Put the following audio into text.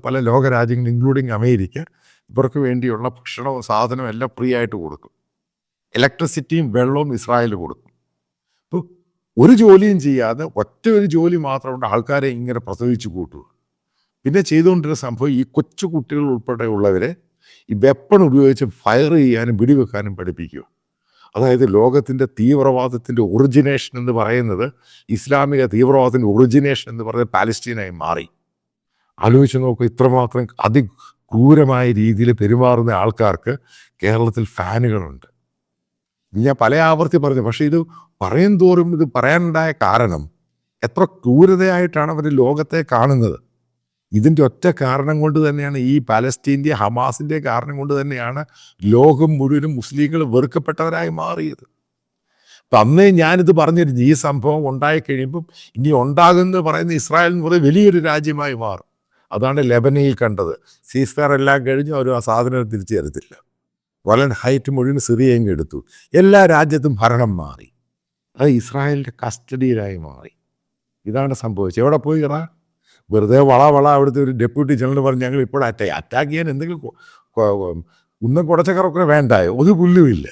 പല ലോകരാജ്യങ്ങൾ including America ഇവർക്ക് വേണ്ടിയുള്ള ഭക്ഷണവും സാധനവും എല്ലാം ഫ്രീ ആയിട്ട് കൊടുക്കും. ഇലക്ട്രിസിറ്റിയും വെള്ളവും ഇസ്രായേൽ കൊടുക്കും. അപ്പോൾ ഒരു ജോലിയും ചെയ്യാതെ ഒറ്റ ഒരു ജോലി മാത്രമുണ്ട് ആൾക്കാരെ ഇങ്ങനെ പ്രസവിച്ച് കൂട്ടുക. പിന്നെ ചെയ്തുകൊണ്ടിരുന്ന സംഭവം ഈ കൊച്ചു കുട്ടികൾ ഉൾപ്പെടെയുള്ളവരെ ഈ വെപ്പൺ ഉപയോഗിച്ച് ഫയർ ചെയ്യാനും വെടിവെക്കാനും പഠിപ്പിക്കുക. അതായത് ലോകത്തിൻ്റെ തീവ്രവാദത്തിൻ്റെ ഒറിജിനേഷൻ എന്ന് പറയുന്നത്, ഇസ്ലാമിക തീവ്രവാദത്തിൻ്റെ ഒറിജിനേഷൻ എന്ന് പറയുന്നത് പാലസ്തീനായി മാറി. ആലോചിച്ച് നോക്കുക, ഇത്രമാത്രം അതിക്രൂരമായ രീതിയിൽ പെരുമാറുന്ന ആൾക്കാർക്ക് കേരളത്തിൽ ഫാനുകളുണ്ട്. ഞാൻ പല ആവർത്തി പറഞ്ഞു, പക്ഷേ ഇത് പറയും തോറും ഇത് പറയാനുണ്ടായ കാരണം എത്ര ക്രൂരതയായിട്ടാണ് അവർ ലോകത്തെ കാണുന്നത്. ഇതിൻ്റെ ഒറ്റ കാരണം കൊണ്ട് തന്നെയാണ്, ഈ പാലസ്തീൻ്റെ ഹമാസിൻ്റെ കാരണം കൊണ്ട് തന്നെയാണ് ലോകം മുഴുവനും മുസ്ലിങ്ങൾ വെറുക്കപ്പെട്ടവരായി മാറിയത്. അപ്പം അന്നേ ഞാനിത് പറഞ്ഞിരുന്നു, ഈ സംഭവം ഉണ്ടായിക്കഴിയുമ്പം ഇനി ഉണ്ടാകുമെന്ന് പറയുന്ന ഇസ്രായേൽ എന്ന് പറയുന്നത് വലിയൊരു രാജ്യമായി മാറും. അതാണ് ലെബനനിൽ കണ്ടത്. സീസ്ഫയർ എല്ലാം കഴിഞ്ഞ് അവർ ആ സാധനം തിരിച്ചു തരത്തില്ല. വലൻ ഹൈറ്റ് മുഴുവൻ സിറിയയും എടുത്തു. എല്ലാ രാജ്യത്തും ഭരണം മാറി. അത് ഇസ്രായേലിൻ്റെ കസ്റ്റഡിയിലായി മാറി. ഇതാണ് സംഭവിച്ചത്. എവിടെ പോയി ഇറാൻ? വെറുതെ അവിടുത്തെ ഒരു ഡെപ്യൂട്ടി ജനറൽ പറഞ്ഞ് ഞങ്ങൾ ഇപ്പോൾ അറ്റാക്ക് ചെയ്യാൻ എന്തെങ്കിലും കുന്നം കുടച്ചക്കറൊക്കെ വേണ്ടായോ? ഒരു പുല്ലുമില്ല.